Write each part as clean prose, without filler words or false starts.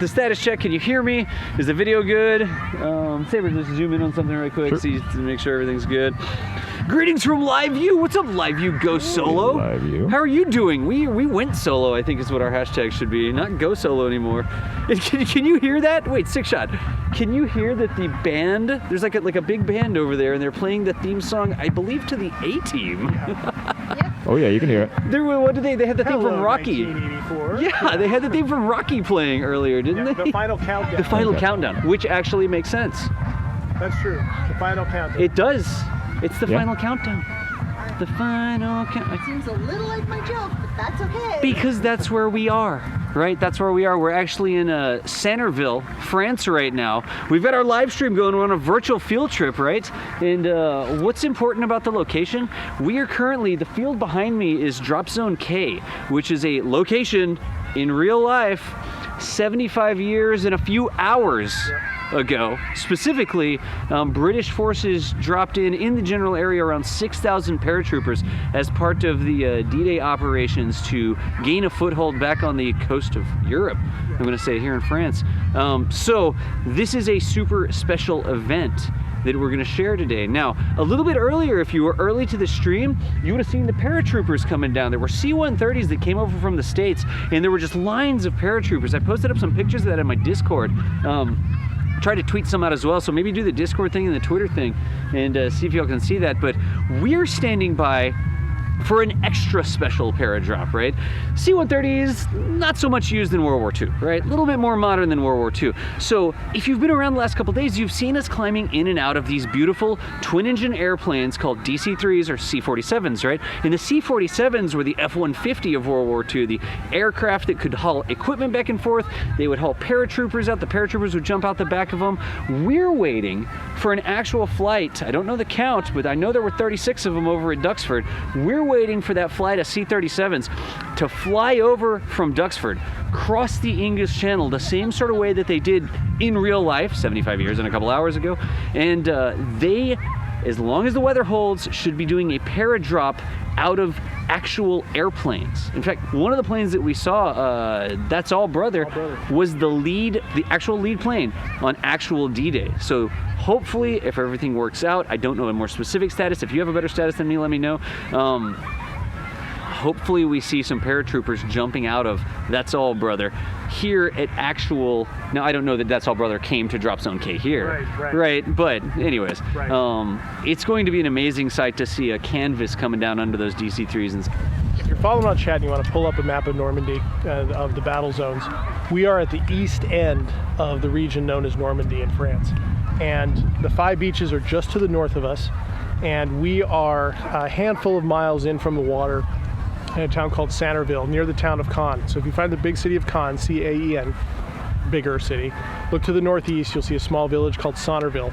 The status check, can you hear me? Is the video good? Saber, just zoom in on something really quick, see to make sure everything's good. Greetings from Live View. What's up, Live View? Go solo. Live View. How are you doing? We went solo, I think is what our hashtag should be. Not go solo anymore. Can you hear that? Wait, Six Shot. Can you hear that the band, there's like a big band over there and they're playing the theme song, I believe, to the A-Team. Oh yeah, you can hear it. What did they had the theme from Rocky. 1984. Yeah, they had the theme from Rocky playing earlier, didn't they? The final countdown. The final countdown, which actually makes sense. That's true. The final countdown. It does. It's the final countdown. The final countdown. It seems a little like my joke, but that's okay. Because that's where we are, right? That's where we are. We're actually in Sannerville, France right now. We've got our live stream going. We're on a virtual field trip, right? And what's important about the location? We are currently, the field behind me is Drop Zone K, which is a location in real life 75 years and a few hours ago. Specifically, British forces dropped in the general area around 6,000 paratroopers as part of the D-Day operations to gain a foothold back on the coast of Europe. I'm going to say here in France. So this is a super special event that we're going to share today. Now, a little bit earlier, if you were early to the stream, you would have seen the paratroopers coming down. There were C-130s that came over from the States, and there were just lines of paratroopers. I posted up some pictures of that in my Discord. Try to tweet some out as well, so maybe do the Discord thing and the Twitter thing and see if y'all can see that. But we're standing by for an extra special paradrop, right? C-130s, not so much used in World War II, right? A little bit more modern than World War II. So if you've been around the last couple days, you've seen us climbing in and out of these beautiful twin-engine airplanes called DC-3s or C-47s, right? And the C-47s were the F-150 of World War II, the aircraft that could haul equipment back and forth. They would haul paratroopers out. The paratroopers would jump out the back of them. We're waiting for an actual flight. I don't know the count, but I know there were 36 of them over at Duxford. We're waiting for that flight of C-37s to fly over from Duxford, cross the English Channel the same sort of way that they did in real life 75 years and a couple hours ago, and they, as long as the weather holds, should be doing a paradrop out of actual airplanes. In fact, one of the planes that we saw, That's All Brother, was the actual lead plane on actual D-Day. So hopefully, if everything works out, I don't know a more specific status. If you have a better status than me, let me know. Hopefully we see some paratroopers jumping out of That's All Brother here at actual, now I don't know that That's All Brother came to Drop Zone K here, right? But anyways, it's going to be an amazing sight to see a canvas coming down under those DC-3s. And if you're following on chat and you want to pull up a map of Normandy, of the battle zones, we are at the east end of the region known as Normandy in France. And the 5 beaches are just to the north of us, and we are a handful of miles in from the water in a town called Sannerville, near the town of Caen. So if you find the big city of Caen, C-A-E-N, bigger city, look to the northeast, you'll see a small village called Sannerville.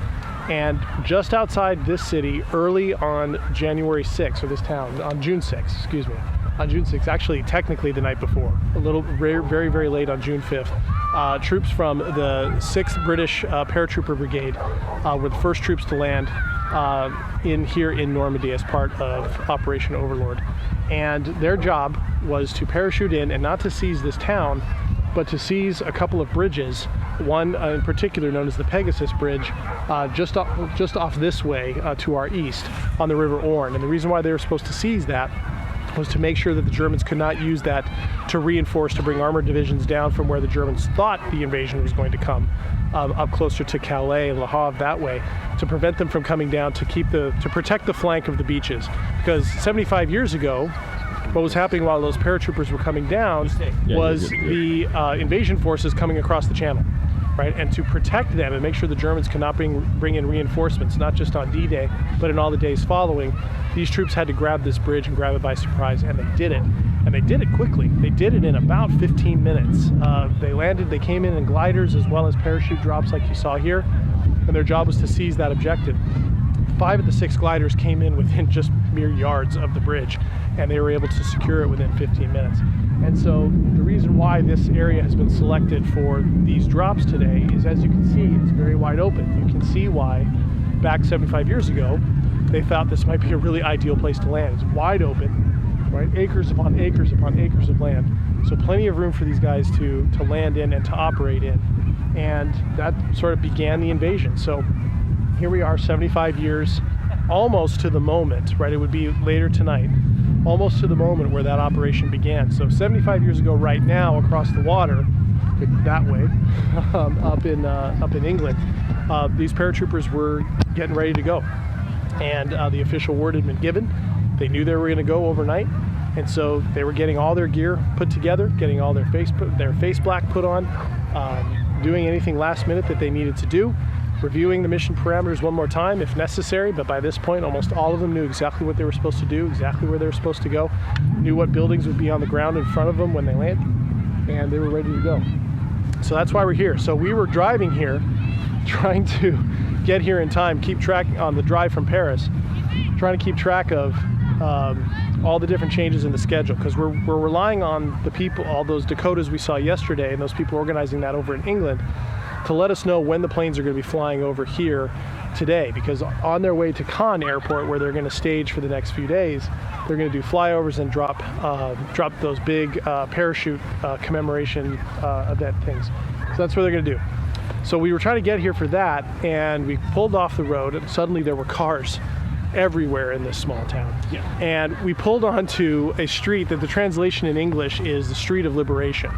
And just outside this city, early on January 6th, or this town, on June 6th, excuse me, on June 6th, actually technically the night before, a little very, very late on June 5th, troops from the 6th British Paratrooper Brigade were the first troops to land here in Normandy as part of Operation Overlord. And their job was to parachute in and not to seize this town, but to seize a couple of bridges, one in particular known as the Pegasus Bridge, just off this way to our east on the River Orne. And the reason why they were supposed to seize that was to make sure that the Germans could not use that to reinforce, to bring armored divisions down from where the Germans thought the invasion was going to come, up closer to Calais and Le Havre that way, to prevent them from coming down, to protect the flank of the beaches. Because 75 years ago, what was happening while those paratroopers were coming down was the invasion forces coming across the channel, right? And to protect them and make sure the Germans could not bring in reinforcements, not just on D-Day, but in all the days following, these troops had to grab this bridge and grab it by surprise, and they did it. And they did it quickly. They did it in about 15 minutes. They landed, they came in gliders as well as parachute drops like you saw here, and their job was to seize that objective. 5 of the 6 gliders came in within just mere yards of the bridge, and they were able to secure it within 15 minutes. And so the reason why this area has been selected for these drops today is, as you can see, it's very wide open. You can see why back 75 years ago, they thought this might be a really ideal place to land. It's wide open, right? Acres upon acres upon acres of land. So plenty of room for these guys to land in and to operate in. And that sort of began the invasion. So here we are 75 years, almost to the moment, right? It would be later tonight, almost to the moment where that operation began. So 75 years ago right now, across the water, that way, up in England, these paratroopers were getting ready to go. And the official word had been given. They knew they were going to go overnight. And so they were getting all their gear put together, getting all their face black put on, doing anything last minute that they needed to do, reviewing the mission parameters one more time if necessary. But by this point, almost all of them knew exactly what they were supposed to do, exactly where they were supposed to go, knew what buildings would be on the ground in front of them when they landed, and they were ready to go. So that's why we're here. So we were driving here, trying to get here in time, keep track on the drive from Paris, trying to keep track of all the different changes in the schedule, because we're relying on the people, all those Dakotas we saw yesterday, and those people organizing that over in England, to let us know when the planes are going to be flying over here today, because on their way to Cannes Airport, where they're going to stage for the next few days, they're going to do flyovers and drop those big parachute commemoration event things. So that's what they're going to do. So we were trying to get here for that, and we pulled off the road, and suddenly there were cars everywhere in this small town. Yeah. And we pulled onto a street that the translation in English is the Street of Liberation,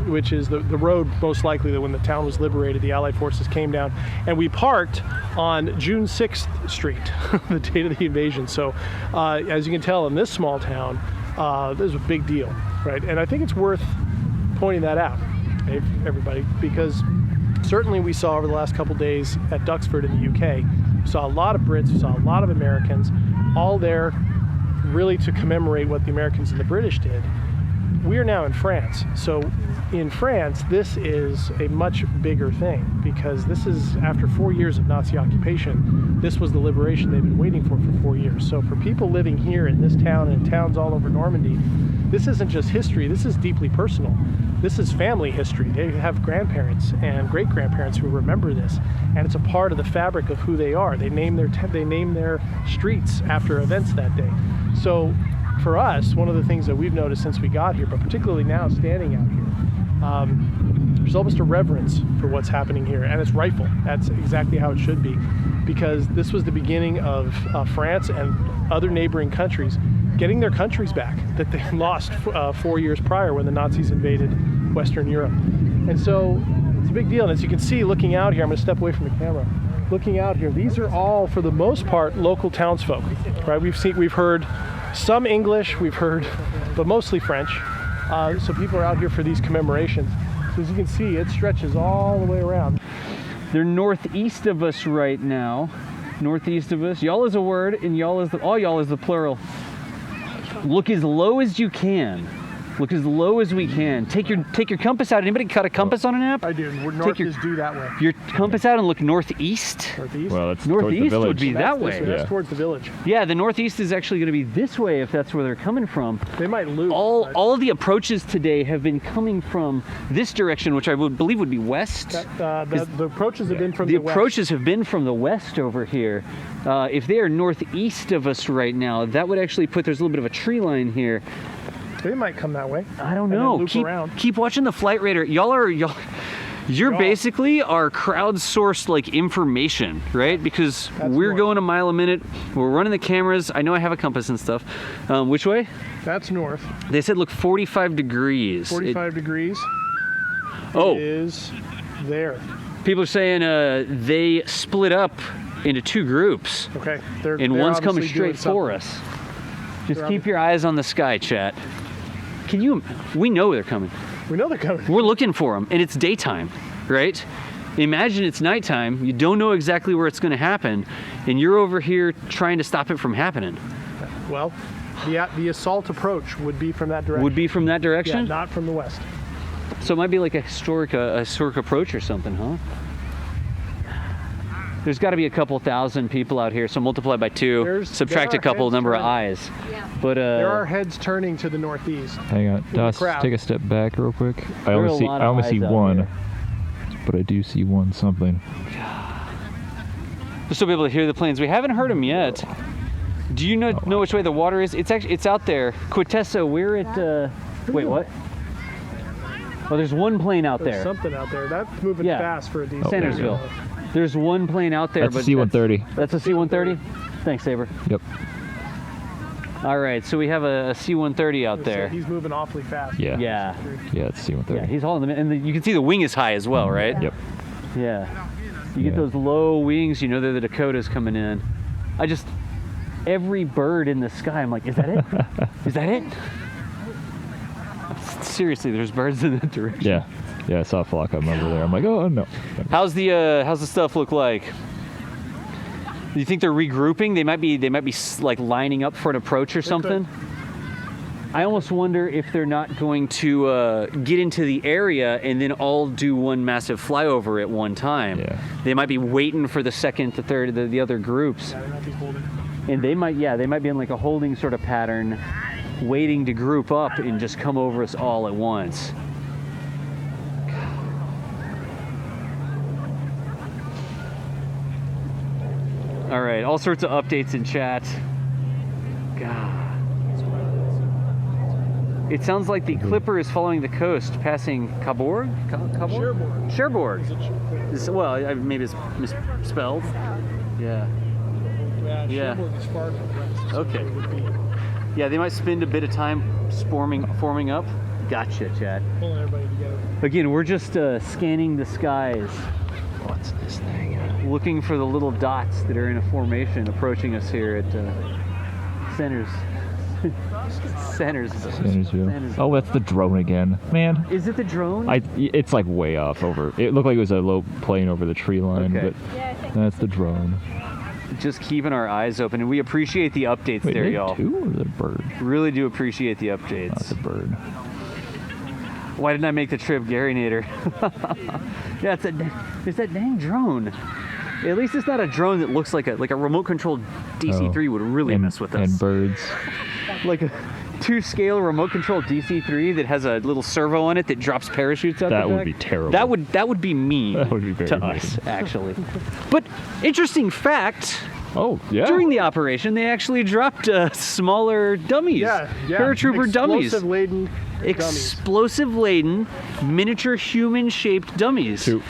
which is the road most likely that when the town was liberated, the Allied forces came down. And we parked on June 6th Street, the date of the invasion. So as you can tell, in this small town, this is a big deal, right? And I think it's worth pointing that out, everybody, because certainly we saw over the last couple days at Duxford in the UK, we saw a lot of Brits, we saw a lot of Americans, all there really to commemorate what the Americans and the British did. We are now in France. So in France, this is a much bigger thing, because this is after 4 years of Nazi occupation. This was the liberation they've been waiting for 4 years. So for people living here in this town and towns all over Normandy, this isn't just history, this is deeply personal. This is family history. They have grandparents and great-grandparents who remember this, and it's a part of the fabric of who they are. They name their streets after events that day. So for us, one of the things that we've noticed since we got here, but particularly now standing out here, there's almost a reverence for what's happening here, and it's rightful. That's exactly how it should be, because this was the beginning of France and other neighboring countries getting their countries back that they lost 4 years prior when the Nazis invaded Western Europe. And so it's a big deal. And as you can see, looking out here, I'm going to step away from the camera. Looking out here, these are all, for the most part, local townsfolk, right? We've heard some English, but mostly French. So people are out here for these commemorations. So as you can see, it stretches all the way around. They're northeast of us right now. Northeast of us. Y'all is a word, and all y'all is the plural. Look as low as you can. Look as low as we can. Take your compass out. Anybody cut a compass on an app? I do. North is due that way. Your compass out and look northeast. Northeast? Well, it's northeast towards the would be that way. That's towards the village. Yeah, the northeast is actually going to be this way if that's where they're coming from. They might lose. All the approaches today have been coming from this direction, which I would believe would be west. The approaches have been from the west. The approaches have been from the west over here. If they are northeast of us right now, that would actually put, there's a little bit of a tree line here. They might come that way. I don't know. Keep watching the flight radar. You're basically our crowdsourced like information, right? Because we're going a mile a minute. We're running the cameras. I know I have a compass and stuff. Which way? That's north. They said look 45 degrees. 45 degrees. Oh. It is there. People are saying they split up into two groups. Okay. And one's coming straight for us. Just keep your eyes on the sky, chat. We know they're coming. We know they're coming. We're looking for them, and it's daytime, right? Imagine it's nighttime, you don't know exactly where it's going to happen, and you're over here trying to stop it from happening. Well, the assault approach would be from that direction. Would be from that direction? Yeah, not from the west. So it might be like a historic approach or something, huh? There's got to be a couple thousand people out here, so multiply by 2, subtract a couple number of eyes. Yeah. But there are heads turning to the northeast. Hang on, Das, take a step back real quick. I only see one, but I do see one something. We'll still be able to hear the planes. We haven't heard them yet. Do you know which way the water is? It's out there. Quintessa, we're at. Wait, what? Oh, there's one plane out There's there. something out there. That's moving Yeah. fast for a decent. Sannerville. There's one plane out there, That's a but C-130. That's a C-130? Thanks, Saber. Yep. All right, so we have a C-130 out there. He's moving awfully fast. Yeah. Yeah. Yeah, it's C-130. Yeah, he's hauling them, and you can see the wing is high as well, right? Yep. Yeah. You get Yeah. those low wings, you know they're the Dakotas coming in. Every bird in the sky, I'm like, is that it? Is that it? Seriously, there's birds in that direction. Yeah. Yeah, I saw a flock of them over there. I'm like, oh no. How's the stuff look like? Do you think they're regrouping? They might be like lining up for an approach or something. I almost wonder if they're not going to get into the area and then all do one massive flyover at one time. Yeah. They might be waiting for the second, the third, the other groups. Yeah, they might be holding. And they might be in like a holding sort of pattern, waiting to group up and just come over us all at once. All right, all sorts of updates in chat. God. It sounds like the Clipper is following the coast, passing Cabourg? Cherbourg. Cherbourg. Is it Cherbourg? Well, maybe it's misspelled. Yeah. Yeah. Cherbourg is far from west. So Okay. it would be Yeah, they might spend a bit of time forming up. Gotcha, Chad. pulling everybody together. Again, we're just scanning the skies, What's this thing? looking for the little dots that are in a formation approaching us here at Sannerville. Oh, that's the drone again. Man, Is it the drone? it's like way off over. It looked like it was a low plane over the tree line, Okay. but that's the drone. Just keeping our eyes open, and we appreciate the updates Wait, there, they y'all. two or the bird? Really do appreciate the Oh, it's updates. a bird. Why didn't I make the trip, Gary Nader? Yeah, it's that dang drone. At least it's not a drone that looks like a remote controlled DC-3 would really mess with us. And birds. Like a 2-scale remote controlled DC-3 that has a little servo on it that drops parachutes out That the would back. be terrible. That would be mean That would be very to mean. us, actually. But interesting fact, Oh, yeah. during the operation, they actually dropped smaller dummies. Yeah. Paratrooper dummies. Explosive-laden dummies. Explosive laden, miniature human shaped dummies. Two.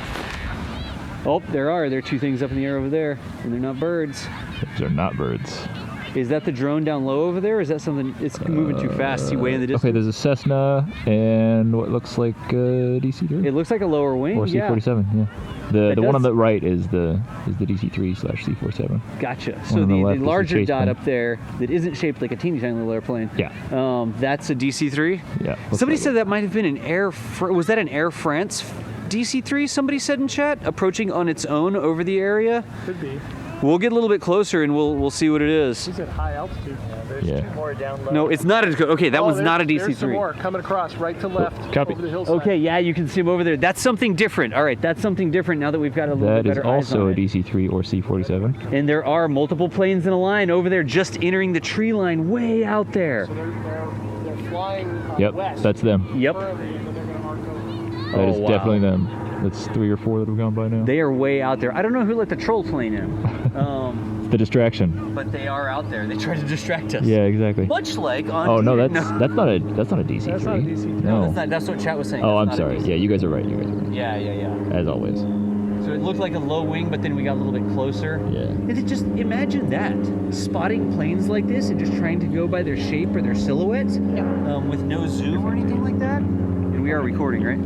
Oh, there are two things up in the air over there, and they're not birds. Those are not birds. Is that the drone down low over there, or is that something, it's moving too fast, see way in the distance? Okay, there's a Cessna and what looks like DC-3 It looks like a lower wing, or yeah. C-47. Yeah. That The one on does- the right is the DC-3/C-47. Gotcha. So on the the left is the larger chase dot plane. up there that isn't shaped like a teeny tiny little airplane, Yeah. that's a DC-3? Yeah. looks Somebody like said it. that might have been was that an Air France DC-3, somebody said in chat, approaching on its own over the area? Could be. We'll get a little bit closer and we'll see what it is. He's at high altitude. There's Yeah. two more down low. No, it's not a, okay, that one's there's- not a There's some DC-3. more coming across, right to left, copy. over the hillside. Okay, yeah, you can see them over there. That's something different. All right, that's something different now that we've got a little That bit is better eyes also on a it. DC-3 or C-47. And there are multiple planes in a line over there just entering the tree line way out there. So they're flying Yep, west. that's them. Yep. currently, and then they're going to arc over. That Oh, is wow. definitely them. That's 3 or 4 that have gone by now. They are way out there. I don't know who let the troll plane in. The distraction. But they are out there. They try to distract us. Yeah, exactly. Much like on Oh no, no, that's not a DC-3. That's not a DC-3. No. that's what chat was saying. Oh, That's I'm not a sorry. DC. Yeah, you guys are right. You guys are right. Yeah. As always. So it looked like a low wing, but then we got a little bit closer. Yeah. And it just imagine that, spotting planes like this and just trying to go by their shape or their silhouette, with no zoom or anything like that. And we are recording, right?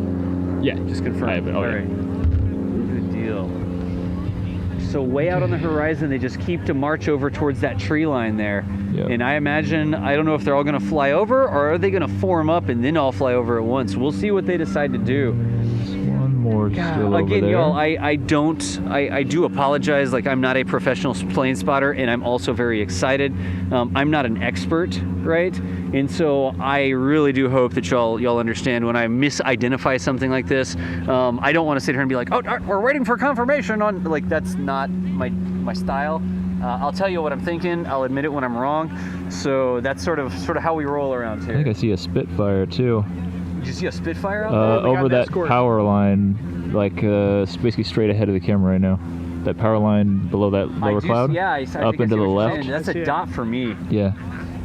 Yeah. Just confirm. I have it. Oh, All yeah. right. Good deal. So way out on the horizon, they just keep to march over towards that tree line there. Yep. And I imagine, I don't know if they're all going to fly over or are they going to form up and then all fly over at once. We'll see what they decide to do. One more still over Again, there. y'all, I do apologize. Like, I'm not a professional plane spotter, and I'm also very excited. I'm not an expert, right? And so I really do hope that y'all understand when I misidentify something like this. I don't want to sit here and be like, oh, we're waiting for confirmation on, like, that's not my style. I'll tell you what I'm thinking. I'll admit it when I'm wrong. So that's sort of how we roll around I here. think I see a Spitfire too. Did you see a Spitfire out there? they got Over an that escort. power line, like basically straight ahead of the camera right now. That power line below that I lower do- cloud. Yeah, I up think I into see the what you're left. saying. That's I see a it. dot for me. Yeah.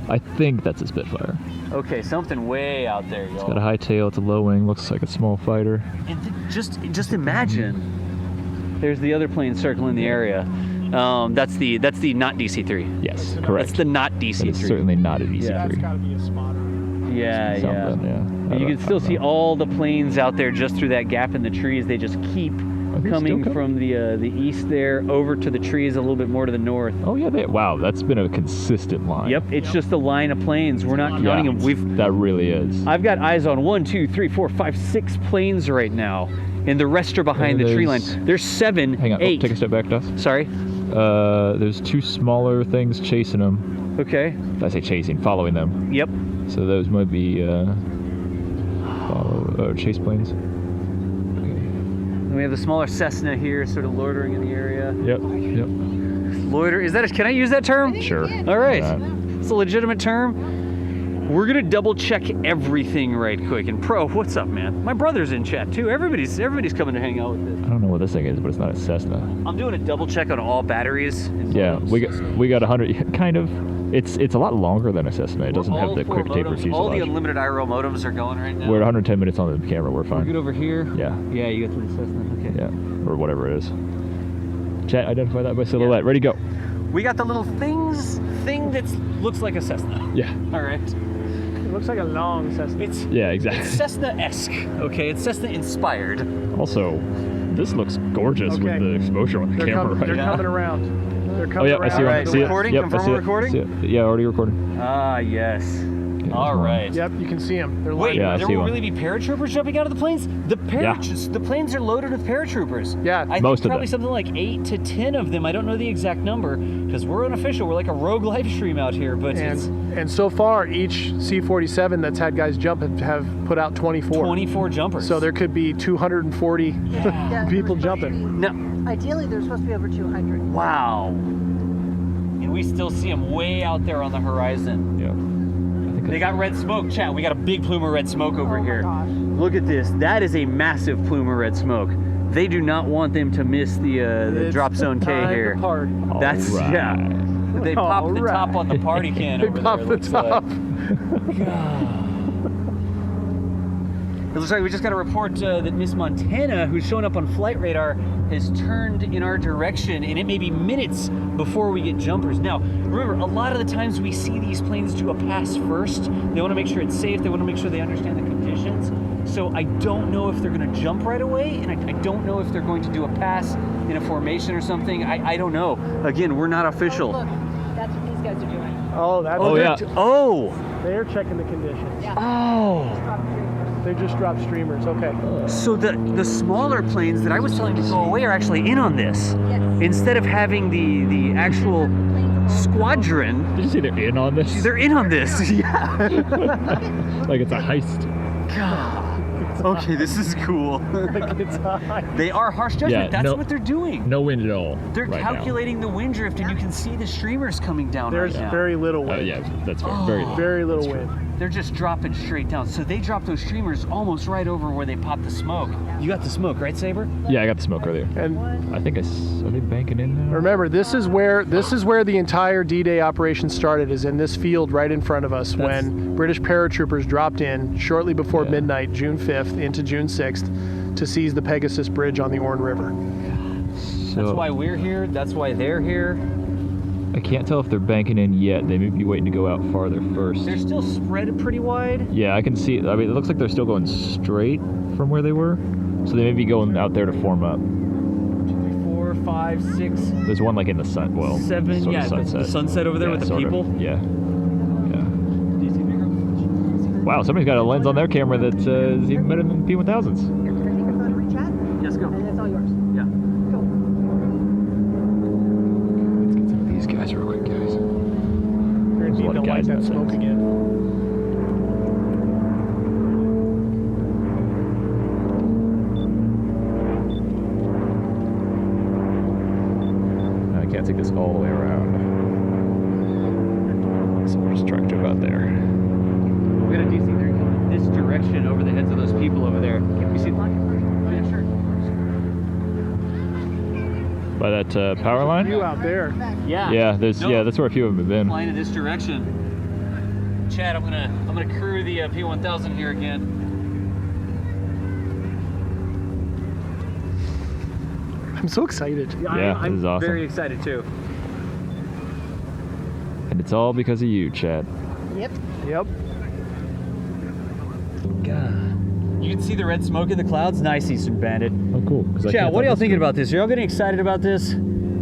I think that's a Spitfire. Okay, something way out there, y'all. It's got a high tail, it's a low wing, looks like a small fighter. And just imagine. There's the other plane circling the area. That's the not DC-3. Yes, correct. That's the not DC-3. It's certainly not a DC-3. That's got to be a spotter. Yeah, Something, yeah. And you can still see all the planes out there just through that gap in the trees. They just keep coming from the east there over to the trees a little bit more to the north. Oh yeah, wow, that's been a consistent line. Yep, it's just a line of planes. We're not counting them. That really is. I've got eyes on 1, 2, 3, 4, 5, 6 planes right now, and the rest are behind the tree line. There's 7, hang on, 8. Take a step back, Dust. Sorry. There's 2 smaller things chasing them. Okay. I say chasing, following them. Yep. So those might be chase planes. And we have the smaller Cessna here, sort of loitering in the area. Yep. Loiter. Can I use that term? Sure. All right. It's a legitimate term. We're gonna double check everything right quick. And Pro, what's up, man? My brother's in chat too. Everybody's coming to hang out with this. I don't know what this thing is, but it's not a Cessna. I'm doing a double check on all batteries. Yeah, we got 100. Kind of. It's a lot longer than a Cessna. It doesn't have the quick taper fuselage. All the unlimited IRL modems are going right now. We're at 110 minutes on the camera. We're We're fine. good over here. Yeah. Yeah, you got the Cessna. Okay. Yeah, or whatever it is. Chat, identify that by silhouette. Yeah. Ready, go. We got the little thing that looks like a Cessna. Yeah. All right. It looks like a long Cessna. Yeah, exactly. It's Cessna-esque. Okay, it's Cessna-inspired. Also, this looks gorgeous with the exposure on the camera right They're now. coming around. They're Oh coming yeah, around. I see Alright, it. See recording? it. Yep, Confirm I see we're it. recording? See it. Yeah, already recording. Ah, yes. Yeah, All right. Yep, you can see them. They're Wait, Yeah, I there see will one. really be paratroopers jumping out of the planes? The planes are loaded with paratroopers. Yeah, I most think of probably them. something like 8 to 10 of them. I don't know the exact number because we're unofficial. We're like a rogue live stream out here, but it's and so far, each C-47 that's had guys jump have put out 24. 24 jumpers. So there could be 240 Yeah, people there's supposed to jumping. No. be- Ideally, there's supposed to be over 200. Wow. And we still see them way out there on the horizon. Yeah. They got red smoke, chat. We got a big plume of red smoke over Oh my here. gosh. Look at this. That is a massive plume of red smoke. They do not want them to miss the It's drop zone K time to here. party. That's Alright. yeah. They popped the Alright. top on the party can They over popped there. the top. It looks like we just got a report that Miss Montana, who's showing up on flight radar, has turned in our direction, and it may be minutes before we get jumpers. Now, remember, a lot of the times we see these planes do a pass first. They want to make sure it's safe. They want to make sure they understand the conditions. So I don't know if they're going to jump right away, and I don't know if they're going to do a pass in a formation or something. I don't know. Again, we're not official. Look, that's what these guys are doing. Oh, that's Oh, yeah. They're checking the conditions. Yeah. Oh. They just dropped streamers. Okay. So the smaller planes that I was telling to go away are actually in on this. Yes. Instead of having the actual squadron, Did you say they're in on this? they're in on this. Yeah. Like it's a heist. Okay, this is cool. It's high. They are harsh judgment. Yeah, That's no- what they're doing. No wind at all. They're right calculating the wind drift, and you can see the streamers coming down There's right now. very little Now. wind. Yeah, that's fair. Very little. Very little wind. They're just dropping straight down. So they dropped those streamers almost right over where they popped the smoke. You got the smoke, right, Saber? Yeah, I got the smoke earlier. And I think are they banking in now? remember, this is where the entire D-Day operation started. Is in this field right in front of us when British paratroopers dropped in shortly before midnight, June 5th into June 6th, to seize the Pegasus Bridge on the Orne River. So, That's why we're here. That's why they're here. I can't tell if they're banking in yet. They may be waiting to go out farther first. They're still spread pretty wide. Yeah, I can see. I mean, it looks like they're still going straight from where they were. So they may be going out there to form up. 4, 5, 6, There's one like in the sun. Well, 7. sort of Yeah, sunset. the sunset over there Yeah, with the sort of. people. Yeah. Wow, somebody's got a lens on their camera that's even better than P1000s. Here, can I take your phone and reach out? Yes, go. And it's all yours. Yeah. Go. Let's get some of these guys real quick, guys. You're There's a gonna lot need of to light guys in that that smoke thing. again. I can't take this all the way around. So we'll just track to about there. We got a DC there coming this direction over the heads of those people over there. Can we see the line? Oh, yeah, sure. By that power line? You out there. Yeah. Yeah, there's No. yeah, that's where a few of them have been. Flying in this direction. Chad, I'm gonna crew the P1000 here again. I'm so excited. Yeah, I'm this is awesome. very excited too. And it's all because of you, Chad. Yep. Yep. God. You can see the red smoke in the clouds. Nice, Eastern Bandit. Oh, cool. 'Cause I Chad, can't what are tell y'all the thinking screen. about this? Are y'all getting excited about this?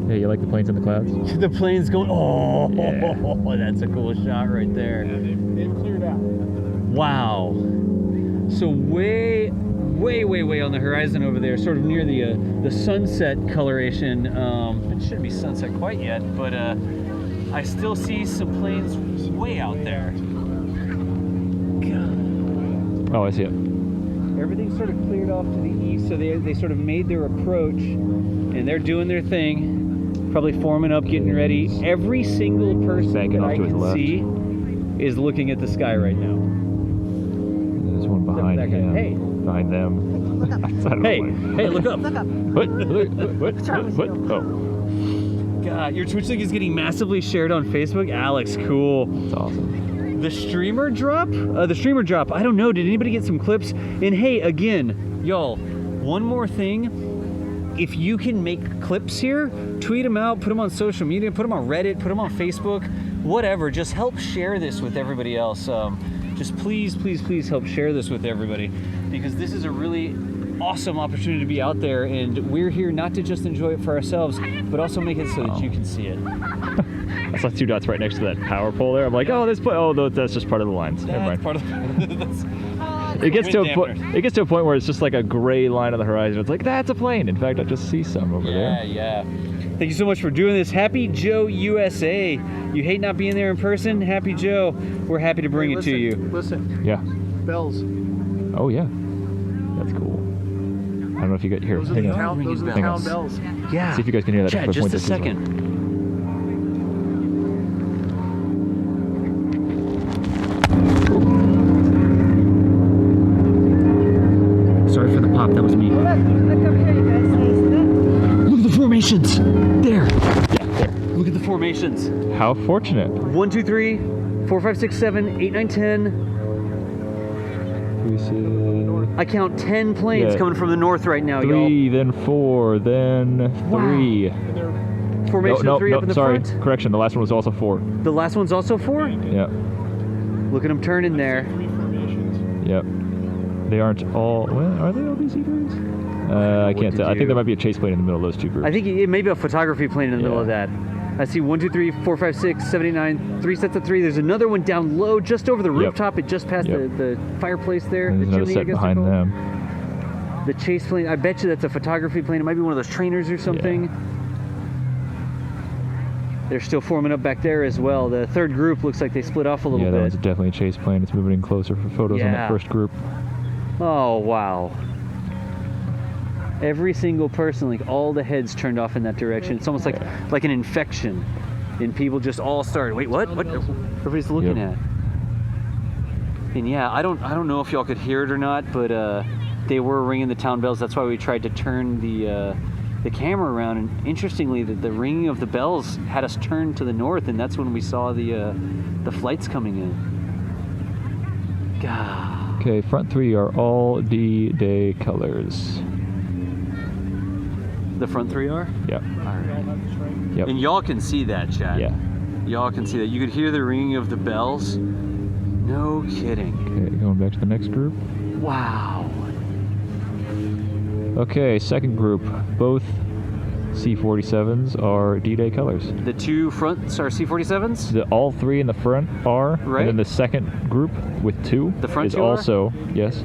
Yeah, you like the planes in the clouds? The plane's going. Oh, Yeah. that's a cool shot right there. Yeah, they've cleared out. Wow. So way on the horizon over there, sort of near the sunset coloration. It shouldn't be sunset quite yet, but I still see some planes way out there. God. Oh, I see it. Everything's sort of cleared off to the east, so they sort of made their approach, and they're doing their thing, probably forming up, getting ready. Every single person Banking that off I to his can left. see is looking at the sky right now. There's one behind that guy. him. Hey. Behind them. Look up. Outside of Hey, the plane. hey, look up. Look up. What? What? wrong with What? you? Oh, God, your Twitch link is getting massively shared on Facebook. Alex, cool. it's awesome. The streamer drop? I don't know. Did anybody get some clips? And hey, again, y'all, one more thing. If you can make clips here, tweet them out, put them on social media, put them on Reddit, put them on Facebook, whatever. Just help share this with everybody else. Just please help share this with everybody, because this is a really awesome opportunity to be out there, and we're here not to just enjoy it for ourselves, but also make it so that you can see it. I saw two dots right next to that power pole there. I'm like, oh, that's just part of the lines. Never mind. That's part of that's, It gets to a wind point. dampeners. It gets to a point where it's just like a gray line on the horizon. It's like that's a plane. In fact, I just see some over there. Yeah. Thank you so much for doing this. Happy Joe USA. You hate not being there in person? Happy Joe. We're happy to bring it to you. Listen, Yeah. bells. Oh yeah. That's cool. I don't know if you got here. Those are Hang the on. town, those are the Hang town on. bells. Yeah. See if you guys can hear that. Chad, if I point just a this as well. second. Sorry for the pop. That was me. Look over here, you guys. Hey, see that? Look at the formations. There. Yeah, there. Look at the formations. How fortunate. 1, 2, 3, 4, 5, 6, 7, 8, 9, 10. We see I count 10 planes Yeah. coming from the north right now, 3, then 4, then 3. And they're y'all. Formation no, of 3 no, up in the sorry. front. Correction. The last one was also 4. The last one's also 4? Yeah. Look at them turning there. 3 formations. Yep. They aren't all. Well, are they all DC birds? I can't did tell. I think you- there might be a chase plane in the middle of those two groups. I think it may be a photography plane in the middle of Yeah. that. I see 1, 2, 3, 4, 5, 6, 7, 8, 9, 3 sets of 3. There's another one down low, just over the rooftop. It just passed Yep. the fireplace there. And The there's another chimney, I set guess behind they're called. them. The chase plane. I bet you that's a photography plane. It might be one of those trainers or something. They're still forming up back there as well. The third group looks like they split off a little Yeah, that bit. one's definitely a chase plane. It's moving in closer for photos on Yeah. that first group. Oh, wow. Every single person, like all the heads turned off in that direction. It's almost like an infection. And people just all started, wait, what? What? Everybody's looking Yep. at. And yeah, I don't know if y'all could hear it or not, but they were ringing the town bells. That's why we tried to turn the camera around. And interestingly, the ringing of the bells had us turn to the north, and that's when we saw the flights coming in. God. Okay, front 3 are all D-Day colors. The front 3 are? Yep. They all have the stripe. Yep. And y'all can see that, chat. Yeah. Y'all can see that. You could hear the ringing of the bells. No kidding. Okay, going back to the next group. Wow. Okay, second group. Both C-47s are D-Day colors. The two fronts are C-47s? All 3 in the front are, Right. and then the second group with 2 The front is two are? also, yes.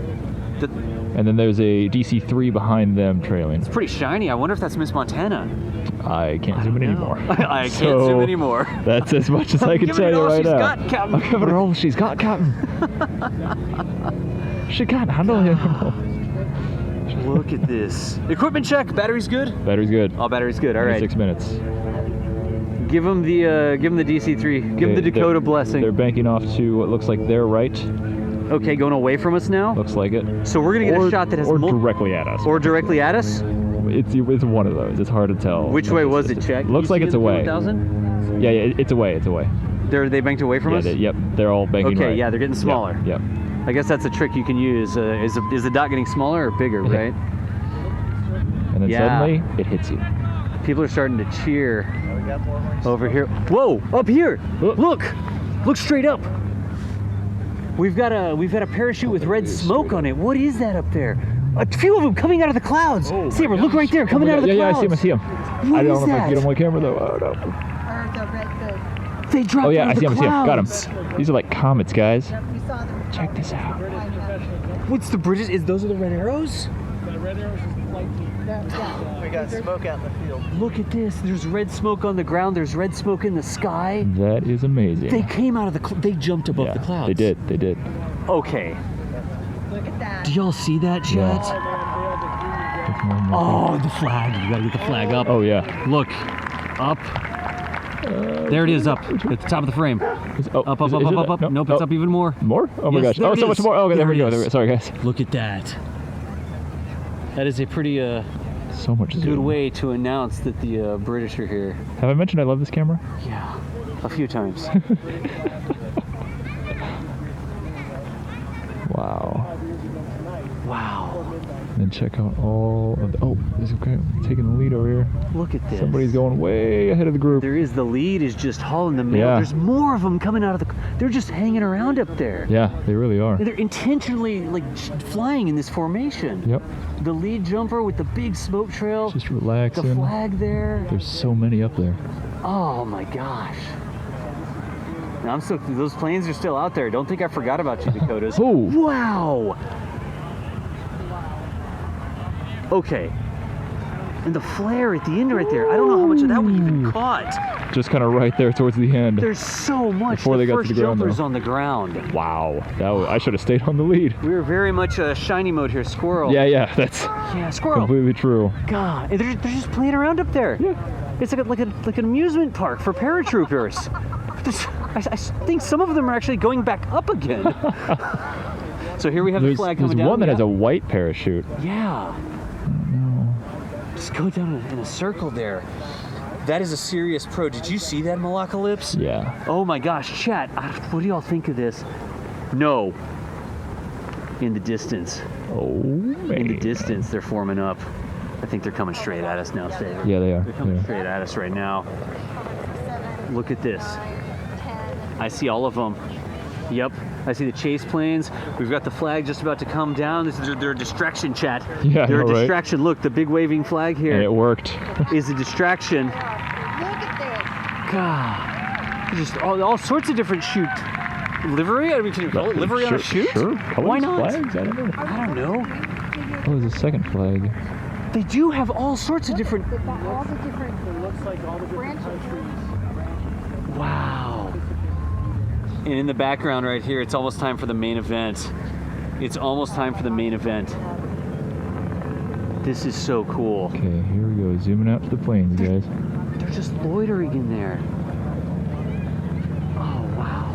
The, And then there's a DC-3 behind them trailing. it's pretty shiny. I wonder if that's Miss Montana. I can't zoom in anymore. I can't So, zoom anymore. That's as much as I can Give tell it you all right she's now. got, Captain. I'll give it all she's got, Captain. She can't handle it anymore. Look at this. Equipment check. Battery's good? Battery's good. Oh, battery's good. All right. 6 minutes. Give him the DC-3. Give him the Okay, Dakota they're blessing. banking off to what looks like their right. Okay, going away from us now? Looks like it. So we're going to get a shot that has or multiple... directly at us. Or directly at us? It's one of those. It's hard to tell. Which way was it, check? Looks like it's away. 1000? Yeah, it's away. It's away. They banked away from us? Yep, they're all banking Okay, right. yeah, they're getting smaller. Yep. I guess that's a trick you can use. Is the dot getting smaller or bigger, Yeah. right? And then Yeah. suddenly, it hits you. People are starting to cheer over here. Whoa, up here! Look straight up. We've got a parachute with red smoke on it. What is that up there? A few of them coming out of the clouds. Saber, look right there, coming out of the clouds. Yeah, I see him. What I don't is know if I can that? get him on camera though. Oh, no. Or the red, They dropped Oh yeah, out I of see the him. Got clouds. him. These are like comets, guys. we saw them. Check this out. What's the British? Those are the red arrows? The red arrows is the flight team. Yeah. We got smoke out in the field. Look at this. There's red smoke on the ground. There's red smoke in the sky. That is amazing. They came out of they jumped above the clouds. They did. Okay. Look at that. Do y'all see that, chat? Oh, the flag. You gotta get the flag up. Oh yeah. Look. Up. There it is, up. At the top of the frame. Up. No, Nope, it's up even more. More? Oh my Yes, gosh. there Oh, it so is. much more. Okay, there we There go. it is. Sorry, guys. Look at that. That is a pretty So much good zoom. way to announce that the British are here. Have I mentioned I love this camera? Yeah, a few times. Wow. Wow. And then check out all of the, oh, there's a guy taking the lead over here. Look at this. Somebody's going way ahead of the group. There is the lead is just hauling the mail. Yeah. There's more of them coming out of the. They're just hanging around up there. Yeah, they really are. They're intentionally like flying in this formation. Yep. The lead jumper with the big smoke trail. Just The relaxing. flag there. There's so many up there. Oh my gosh. Now I'm so those planes are still out there. Don't think I forgot about you, Dakotas. Oh. Wow. Okay. And the flare at the end right there. I don't know how much of that we even caught. Just kind of right there towards the end. There's so much. Before they got to first the ground, jumpers though. on the ground. Wow. I should have stayed on the lead. We were very much shiny mode here. Squirrel. Yeah, that's Yeah, squirrel. completely true. God, and they're just playing around up there. Yeah. It's like an amusement park for paratroopers. I think some of them are actually going back up again. So here we have the flag coming There's down. one that yeah. has a white parachute. Yeah. No. Just go down in a circle there. That is a serious pro. Did you see that, Malacalypse? Yeah. Oh my gosh, chat. What do y'all think of this? No. In the distance. Oh, man. In the distance, they're forming up. I think they're coming straight at us now, Saber. Yeah, they are. They're coming Yeah. straight at us right now. Look at this. I see all of them. Yep, I see the chase planes. We've got the flag just about to come down. They're a distraction, chat. Yeah, they're a right. distraction. Look, the big waving flag And here it worked. is a distraction. Look at God, just all sorts of different shoot livery. I mean, can you call it livery on a shoot? Sure. Why Colors, not? Flags? I don't know. I don't know. Oh, there's a second flag. They do have all sorts of different. this. All the different It looks like all the different countries. Wow. And in the background right here, it's almost time for the main event. It's almost time for the main event. This is so cool. Okay, here we go. Zooming out to the planes, guys. They're just loitering in there. Oh, wow.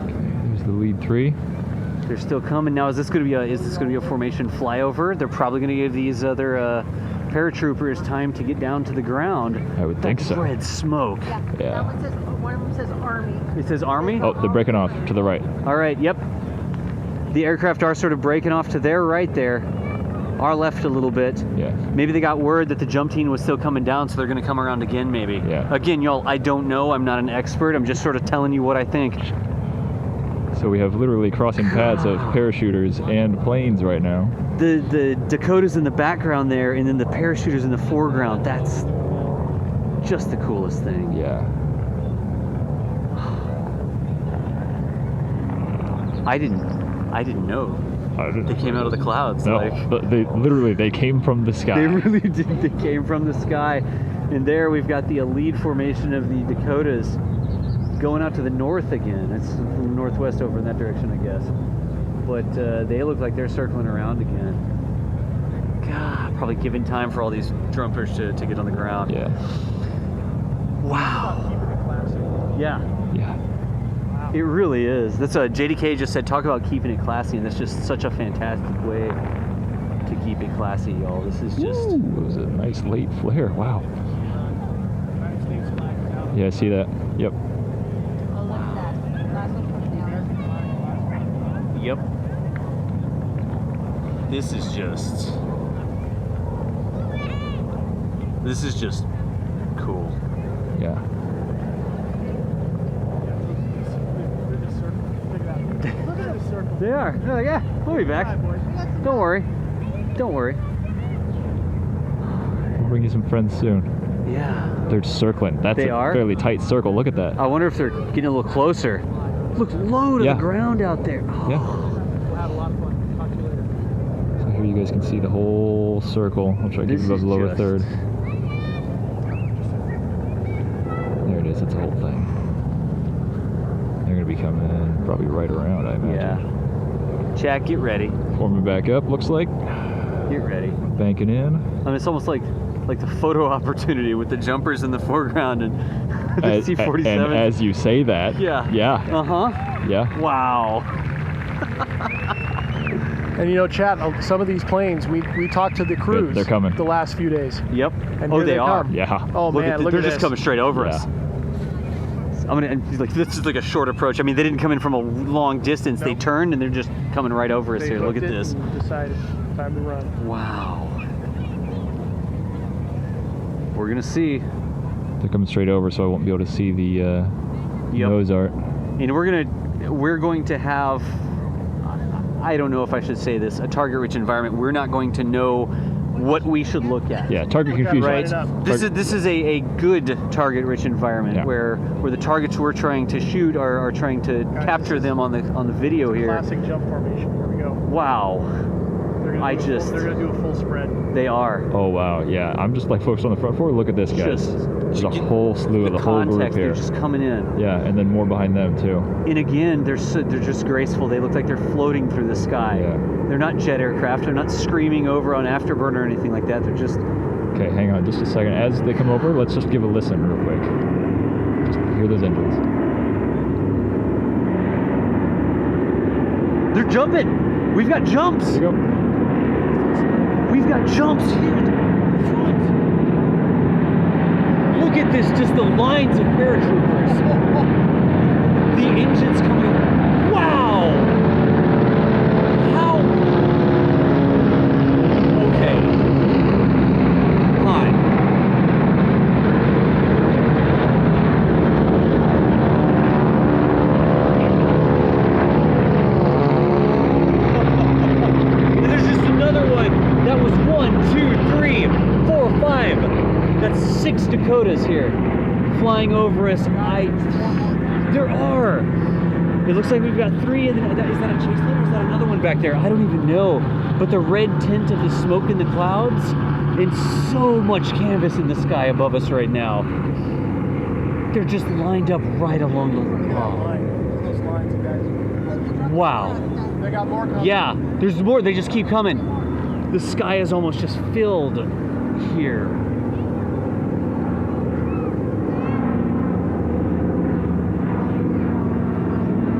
Okay, there's the lead three. They're still coming. Now, is this going to be a formation flyover? They're probably going to give these other paratroopers time to get down to the ground. I would think That so. red smoke. That Yeah. one of them says Army. It says Army? Oh, they're breaking off to the right. All right, yep. The aircraft are sort of breaking off to their right there. Our left a little bit. Yeah. Maybe they got word that the jump team was still coming down, so they're going to come around again, maybe. Yeah. Again, y'all, I don't know. I'm not an expert. I'm just sort of telling you what I think. So we have literally crossing paths of parachuters and planes right now. The Dakotas in the background there, and then the parachuters in the foreground. That's just the coolest thing. Yeah. I didn't know. They came out of the clouds. No, Like, but they came from the sky. they really did. They came from the sky. And there we've got the lead formation of the Dakotas going out to the north again. It's from northwest over in that direction, I guess. But they look like they're circling around again. God, probably giving time for all these jumpers to get on the ground. Yeah. Wow. Yeah. Yeah. It really is. That's JDK just said, talk about keeping it classy, and that's just such a fantastic way to keep it classy, y'all. This is just... Ooh, it was a nice late flare. Wow. United States flag is out Yeah, I see that. Yep. Oh, look at that. Last one coming down. Yep. This is just cool. Yeah. Look at this circle. They are. Oh yeah, we'll be back. Don't worry. Don't worry. We'll bring you some friends soon. Yeah. They're circling. That's They a are? fairly tight circle. Look at that. I wonder if they're getting a little closer. Look low to Yeah. the ground out there. Oh. Yeah. We'll have a lot of fun. Talk to you later. So here you guys can see the whole circle. I'll try to keep This it above is the lower just- third. There it is. It's the whole thing. They're going to be coming probably right around, I imagine. Yeah. Chad, get ready. Forming back up, looks like. Get ready. Banking in. I mean, it's almost like the photo opportunity with the jumpers in the foreground and the C-47. And as you say that. Yeah. Yeah. Uh-huh. Yeah. Wow. And you know, Chat, some of these planes, we talked to the crews. They're coming. The last few days. Yep. And Oh, here they are. come. Yeah. Oh Look man, at look they're at just this. coming straight over Yeah. us. I'm gonna and like this is like a short approach. I mean, they didn't come in from a long distance. They Nope. turned and they're just coming right over us They here. Look at hooked it this. and decided time to run. Wow. We're gonna see. They're coming straight over, so I won't be able to see the Yep. nose art. And we're going to have, I don't know if I should say this, a target-rich environment. We're not going to know what we should look at. Yeah, target Look at confusion. Right. Line up. This is a good target-rich environment Yeah. where the targets we're trying to shoot are trying to Guys, capture this is them on the video here. Classic jump formation. Here we go. Wow. They're gonna they're gonna do a full spread. They are. Oh wow, yeah. I'm just like focused on the front forward. Look at this, guys. Just- There's a whole slew of the whole group context, here. they're just coming in. Yeah, and then more behind them too. And again, they're just graceful. They look like they're floating through the sky. Yeah. They're not jet aircraft. They're not screaming over on afterburner or anything like that. They're just Okay, hang on just a second. As they come over, let's just give a listen real quick. Just hear those engines. they're jumping. We've got jumps. There you go. We've got jumps here in the front. Look at this, just the lines of paratroopers. The engines coming. Wow. How? Okay. Hi. And there's just another one. That was 1, 2, 3, 4, 5. That's 6 Dakotas here flying over us. There are. It looks like we've got 3. And is that a chaseline or is that another one back there? I don't even know. But the red tint of the smoke in the clouds and so much canvas in the sky above us right now. They're just lined up right along the Line. Those lines, guys. Wow. They got more coming. Yeah, there's more. They just keep coming. The sky is almost just filled here.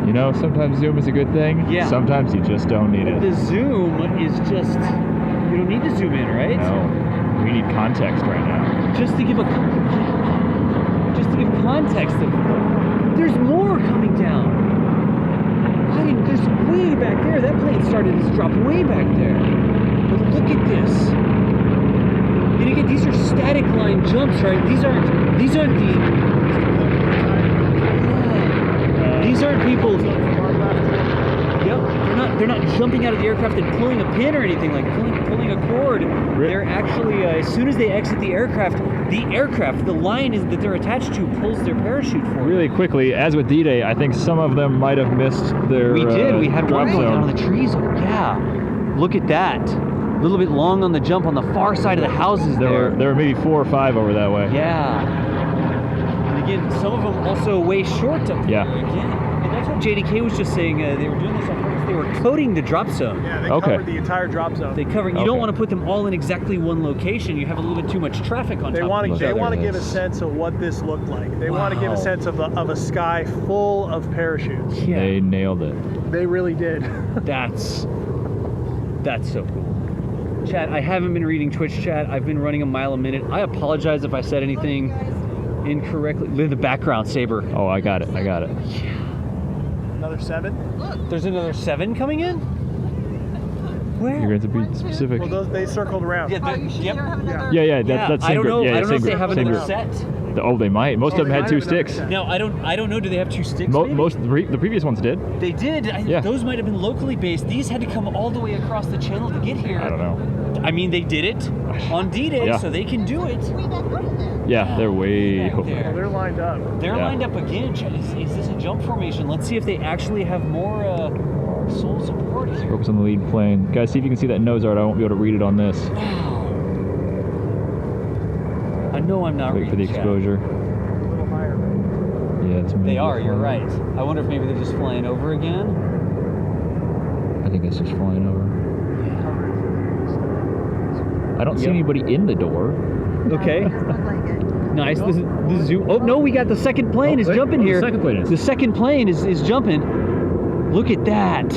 You know, sometimes zoom is a good thing. Yeah. Sometimes you just don't need The it. zoom is just, you don't need to zoom in, right? No. We need context right now. Just to give context of, there's more coming down. There's way back there. That plane started to drop way back there. But look at this. And again, these are static line jumps, right? These aren't people. Yep, they're not jumping out of the aircraft and pulling a pin or anything, like pulling a cord. They're actually as soon as they exit the aircraft, the line is that they're attached to pulls their parachute forward. Really quickly, as with D-Day, I think some of them might have missed their We did. We had drop one going down zone. on the trees. Yeah, look at that. A little bit long on the jump on the far side of the houses there. There were maybe 4 or 5 over that way. Yeah. And again, some of them also way short up Yeah. there again. And that's what JDK was just saying. They were doing this on purpose. They were coating the drop zone. Yeah, they Okay. covered the entire drop zone. You Okay. don't want to put them all in exactly one location. You have a little bit too much traffic on They top want of to each they other. want to give a Yes. sense of what this looked like. They want to give Wow. a sense of a sky full of parachutes. Yeah, They nailed it. They really did. that's so cool. Chat, I haven't been reading Twitch chat. I've been running a mile a minute. I apologize if I said anything incorrectly. Look at the background, Saber. Oh, I got it. Another 7? There's another 7 coming in? Where? You're going to be specific. Well, they circled around. Yeah, Are you sure you don't have another? Yeah, that's I same don't group. know. Yeah, I don't know same if they group, have same another group. set. Oh, they might. Most of them had 2 sticks. Now I don't know. Do they have 2 sticks? Maybe? Most the previous ones did. They did. Yeah. Those might have been locally based. These had to come all the way across the channel to get here. I don't know. I mean, they did it on D-Day, Yeah. so they can do it. Way back over there. Yeah, they're way Back over. there. Well, they're lined up. They're Yeah. lined up again. Is this a jump formation? Let's see if they actually have more soul support here. Focus on the lead plane. Guys, see if you can see that nose art. I won't be able to read it on this. I know I'm not Wait for the reading chat. exposure. A little higher. Yeah, it's maybe They are, you're flying. right. I wonder if maybe they're just flying over again. I think it's just flying over. I don't see anybody in the door. Okay. Doesn't look like it. Nice. This is the zoom. Oh no, we got the second plane is wait. jumping Oh, the here. second plane is. The second plane is jumping. Look at that.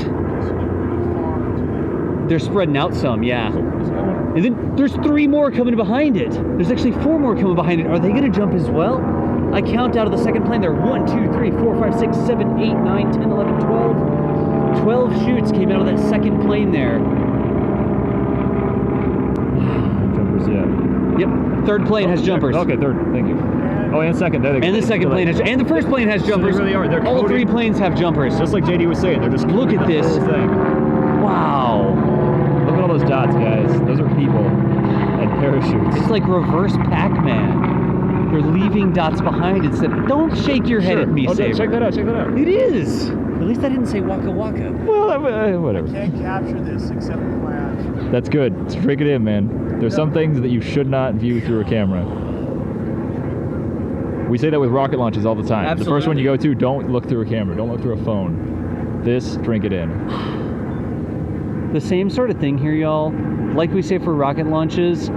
They're spreading out some, yeah. And then there's 3 more coming behind it. There's actually 4 more coming behind it. Are they gonna jump as well? I count out of the second plane there. 1, 2, 3, 4, 5, 6, 7, 8, 9, 10, 11, 12. 12 chutes came out of that second plane there. Jumpers, yeah. Yep. Third plane has jumpers. Okay, third. Thank you. Oh, and second. There they go. And the second plane has, and the first plane has jumpers. they really are. They're All 3 coding- planes have jumpers. Just like JD was saying, they're just Look at coding the this. whole thing. Wow. Look at all those dots, guys. Those are people and parachutes. It's like reverse Pac-Man. They're leaving dots behind instead. Don't shake your head at me, Saber. Check that out. Check that out. It is. At least I didn't say waka waka. Well, whatever. Can't capture this except with my eyes. That's good. Just drink it in, man. There's some things that you should not view through a camera. We say that with rocket launches all the time. The first one you go to, don't look through a camera. Don't look through a phone. This, drink it in. The same sort of thing here, y'all. Like we say for rocket launches,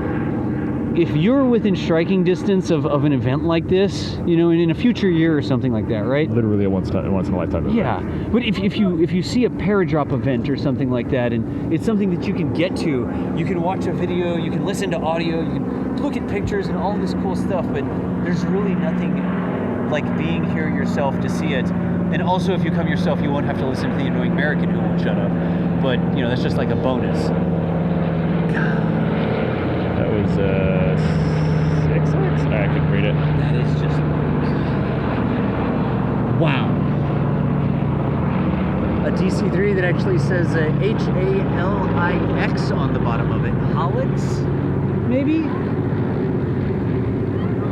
if you're within striking distance of an event like this, you know, in a future year or something like that, right? Literally a once in a lifetime event. Yeah, but if you see a Paradrop event or something like that, and it's something that you can get to, you can watch a video, you can listen to audio, you can look at pictures and all this cool stuff, but there's really nothing like being here yourself to see it. And also, if you come yourself, you won't have to listen to the annoying American who won't shut up. But you know, that's just like a bonus. That was 6X? I couldn't read it. That is just wow. A DC-3 that actually says HALIX on the bottom of it. Halix, maybe?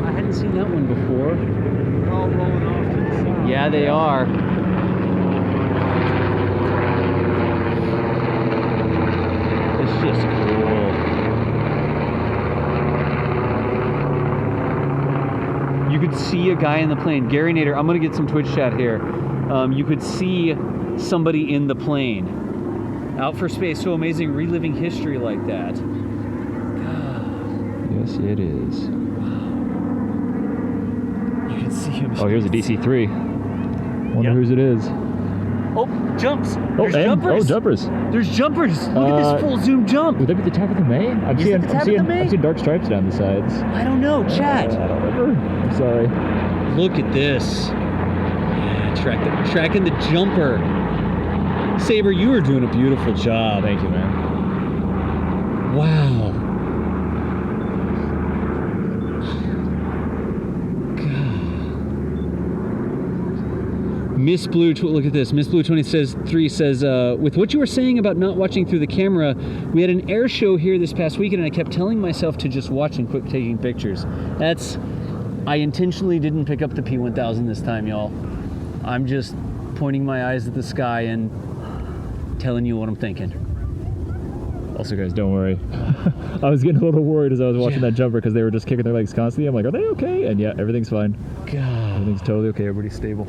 I hadn't seen that one before. They're all rolling off to the side. Yeah, they are. It's just cool. You could see a guy in the plane. Gary Nader, I'm going to get some Twitch chat here. You could see somebody in the plane. Out for space, so amazing, reliving history like that. Yes, it is. You can see him. Oh, here's a DC-3. Wonder Yep. whose it is. Oh, jumps. There's and, jumpers. Oh, jumpers. There's jumpers. Look at this full zoom jump. Would that be the Tap of the May? I'm Is seeing, it the Tap of the May? I'm seeing dark stripes down the sides. I don't know, chat. I don't remember. I'm sorry. Look at this. Yeah, tracking the jumper. Saber, you are doing a beautiful job. Thank you, man. Wow. Miss Blue, look at this. Miss Blue 3 says, with what you were saying about not watching through the camera, we had an air show here this past weekend, and I kept telling myself to just watch and quit taking pictures. I intentionally didn't pick up the P1000 this time, y'all. I'm just pointing my eyes at the sky and telling you what I'm thinking. Also, guys, don't worry. I was getting a little worried as I was watching that jumper because they were just kicking their legs constantly. I'm like, are they okay? And yeah, everything's fine. God. Everything's totally okay. Everybody's stable.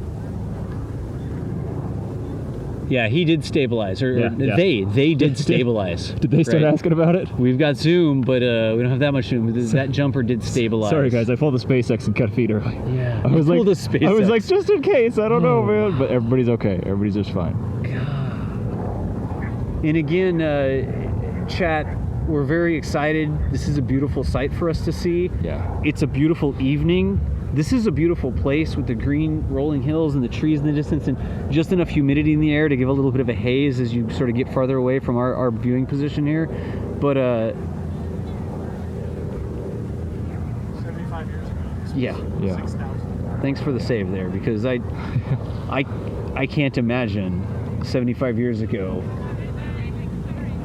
Yeah, he did stabilize, or Yeah. they did stabilize. Did they start right? asking about it? We've got Zoom, but we don't have that much Zoom. That jumper did stabilize. Sorry, guys. I pulled the SpaceX and cut feet early. Yeah. I was You like, pulled the SpaceX. I was like, just in case. I don't know, man. But everybody's okay. Everybody's just fine. And again, chat, we're very excited. This is a beautiful sight for us to see. Yeah. It's a beautiful evening. This is a beautiful place with the green rolling hills and the trees in the distance and just enough humidity in the air to give a little bit of a haze as you sort of get farther away from our viewing position here. But 75 years ago. yeah. 6,000. Thanks for the save there, because I can't imagine 75 years ago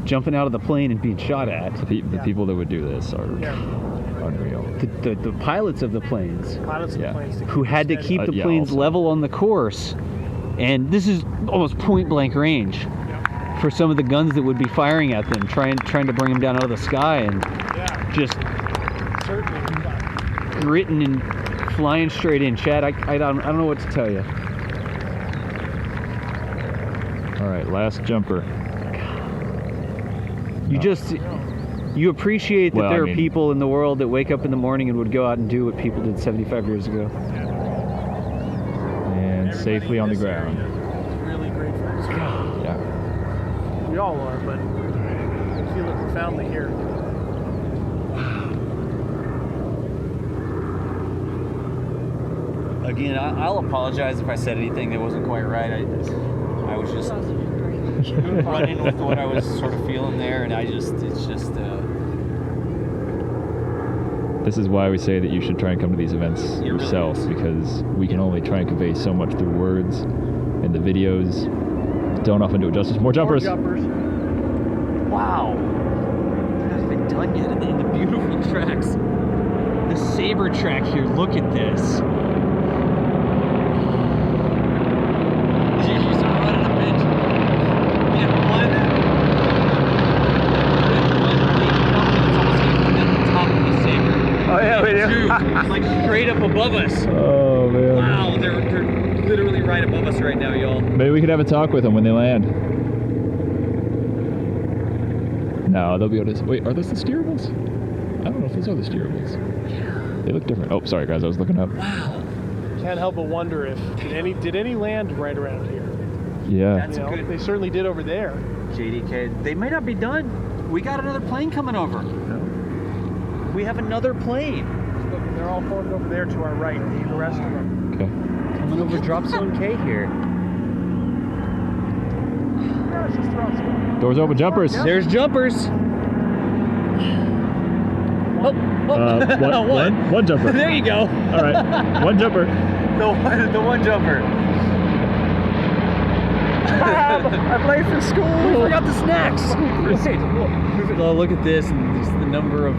jumping out of the plane and being shot at. The people that would do this are unreal. The pilots of the planes Pilots of the planes who had to keep the yeah, planes also. level on the course, and this is almost point blank range for some of the guns that would be firing at them, trying to bring them down out of the sky, and just certainly gritting and flying straight in. Chad, I don't know what to tell you. All right, last jumper. You appreciate that Well, there I mean- are people in the world that wake up in the morning and would go out and do what people did 75 years ago. And safely on the ground. really grateful. Yeah. We all are, but I feel it profoundly here. Again, I'll apologize if I said anything that wasn't quite right. I was just running with what I was sort of feeling there, and This is why we say that you should try and come to these events really yourself, is. because we can only try and convey so much through words, and the videos don't often do it justice. More jumpers. wow. It hasn't been done yet in the beautiful tracks. The saber track here, look at this. You sort of run on a bench. We have one lead couple that's almost going to come down the top of the saber. Oh yeah, we do. Two, like straight up above us. Oh man. Wow, they're literally right above us right now, y'all. Maybe we could have a talk with them when they land. No, they'll be able to. Wait, are those the steerables? I don't know if those are the steerables. They look different. Oh, sorry guys, I was looking up. Wow. Can't help but wonder if did any land right around here. Yeah. That's a good. They certainly did over there. JDK, they might not be done. We got another plane coming over. We have another plane Look, and they're all formed over there to our right. The rest of them. Okay. coming over drop zone K here. Yeah, it's just drop zone. Doors open, jumpers. There's jumpers. Oh, One jumper. There you go. All right, one jumper. The one jumper. I'm late for school. We forgot the snacks. Right. Oh, look at this, and just the number of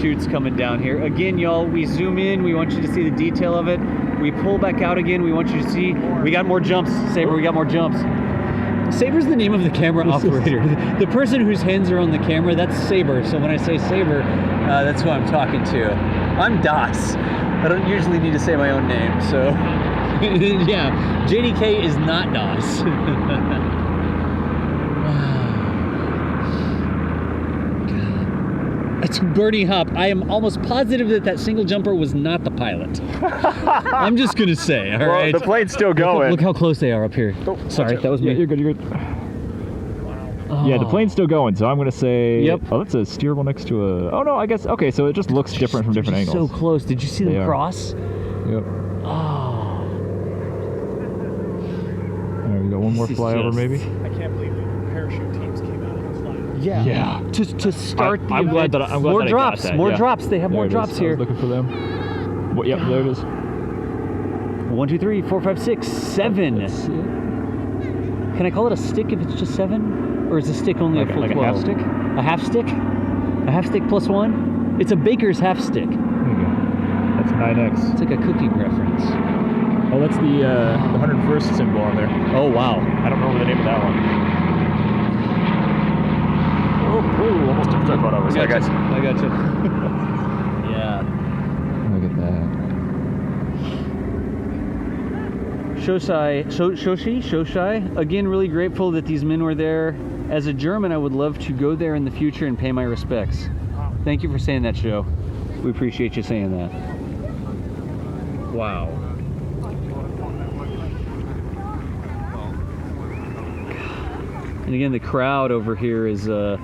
chutes coming down here. Again, y'all, we zoom in. We want you to see the detail of it. We pull back out again. We want you to see. We got more jumps, Saber. We got more jumps. Saber's the name of the camera operator. The person whose hands are on the camera, that's Saber. So when I say Saber, that's who I'm talking to. I'm Daks. I don't usually need to say my own name, so yeah, JDK is not Das. It's Bernie Hop. I am almost positive that single jumper was not the pilot. I'm just gonna say, all right. The plane's still going. Look how close they are up here. Sorry, that was me. Yeah, you're good. You're good. Yeah, the plane's still going, so I'm gonna say. Yep. Oh, that's a steerable next to a. Oh no, I guess. Okay, so it just looks different from different They're angles. So close. Did you see them They are. cross? Yep. Oh. All right, we got one more This is flyover, just- maybe. I can't believe the parachute teams came out and flying. Yeah. Yeah. To start the I'm glad event. that I'm glad more that I drops. got that. More yeah. drops. They have There more it is. drops I here. was looking for them. Well, yep, there it is. 1, 2, 3, 4, 5, 6, 7. That's it. Can I call it a stick if it's just 7? Or is a stick only Like a full a 12? half stick? A half stick? A half stick plus 1? It's a baker's half stick. There you go. That's 9X. It's like a cooking reference. Oh, that's the 101st symbol on there. Oh, wow. I don't remember the name of that one. Oh, almost took that one over. Sorry, guys. I got you. Yeah. Look at that. Shoshai. Again, really grateful that these men were there. As a German, I would love to go there in the future and pay my respects. Thank you for saying that, Sho. We appreciate you saying that. Wow. And again, the crowd over here is a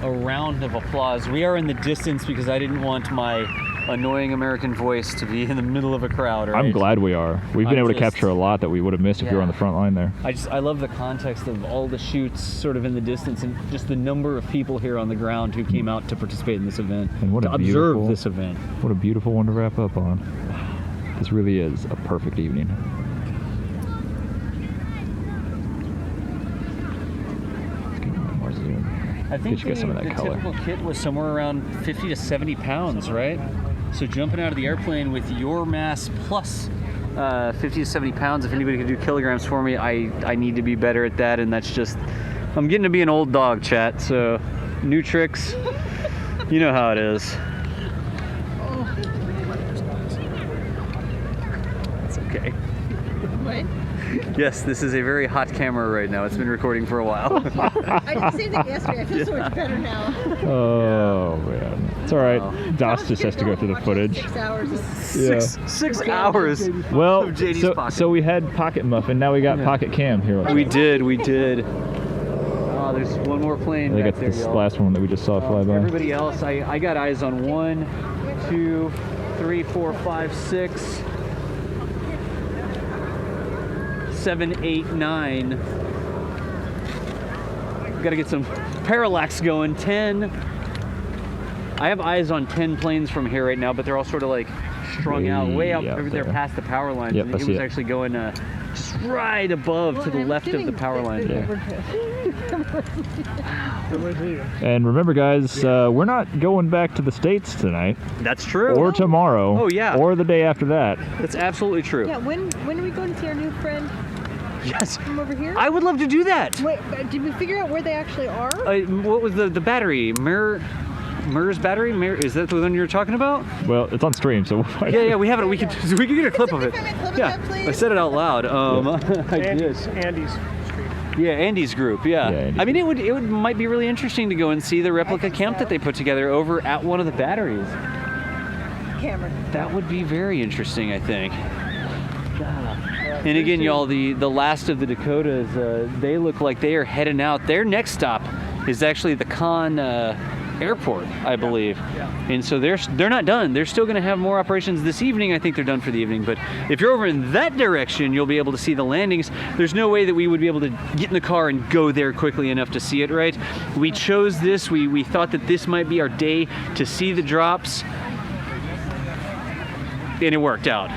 round of applause. We are in the distance because I didn't want my annoying American voice to be in the middle of a crowd, right? I'm glad we are. We've been I'm able to just- capture a lot that we would have missed if we were on the front line there. I love the context of all the shoots sort of in the distance and just the number of people here on the ground who came out to participate in this event, And what to a observe beautiful- this event. What a beautiful one to wrap up on. This really is a perfect evening. Let's get more zoom. I think Get you guys some of that the color. typical kit was somewhere around 50 to 70 pounds, right? So jumping out of the airplane with your mass plus 50 to 70 pounds, if anybody could do kilograms for me, I need to be better at that, and that's just, I'm getting to be an old dog, chat, so new tricks, you know how it is. It's okay. What? Yes, this is a very hot camera right now. It's been recording for a while. I did the same thing yesterday. I feel so much better now. Oh man, it's all right. Wow. Das just has to go through the footage. 6 hours. Yeah. Six hours. Well, Of JD's so, pocket. so we had Pocket Muffin. Now we got Pocket Cam here. We did. Oh, there's one more plane I think back that's there, this y'all. last one that we just saw fly by. Everybody else, I got eyes on 1, 2, 3, 4, 5, 6, 7, 8, 9. Got to get some parallax going. 10. I have eyes on 10 planes from here right now, but they're all sort of like strung out, way out Way out there there. past the power lines. Yep, and I it see was it. actually going just right above to the left of the power line. And remember, guys, we're not going back to the States tonight, That's true. or tomorrow, Oh, yeah. or the day after that. That's absolutely true. Yeah, when are we going to see our new friend Yes. from over here? I would love to do that. Wait, did we figure out where they actually are? What was the battery? Mirror's battery? Is that the one you're talking about? Well, it's on stream, so we'll find Yeah, we have it. We could get a clip of it. Can we clip of Yeah, that, please? I said it out loud. I did. Andy's stream. Yeah, Andy's group. Yeah. Yeah, Andy's I mean, it would might be really interesting to go and see the replica camp that they put together over at one of the batteries. Cameron. That would be very interesting, I think. And again, y'all, the last of the Dakotas, they look like they are heading out. Their next stop is actually the Con airport, I believe. And so they're not done. They're still going to have more operations this evening. I think they're done for the evening. But if you're over in that direction, you'll be able to see the landings. There's no way that we would be able to get in the car and go there quickly enough to see it, right? We chose this. We thought that this might be our day to see the drops. And it worked out.